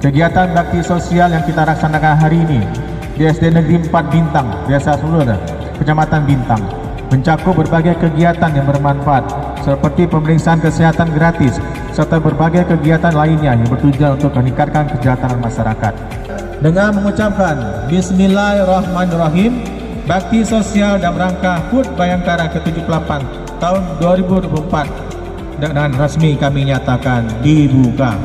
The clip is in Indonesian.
Kegiatan bakti sosial yang kita laksanakan hari ini di SD Negeri 4 Bintang, Desa Sulur, Kecamatan Bintang, mencakup berbagai kegiatan yang bermanfaat seperti pemeriksaan kesehatan gratis serta berbagai kegiatan lainnya yang bertujuan untuk meningkatkan kesejahteraan masyarakat. Dengan mengucapkan Bismillahirrahmanirrahim, bakti sosial dalam rangka HUT Bayangkara ke-78 tahun 2024 dan resmi kami nyatakan dibuka.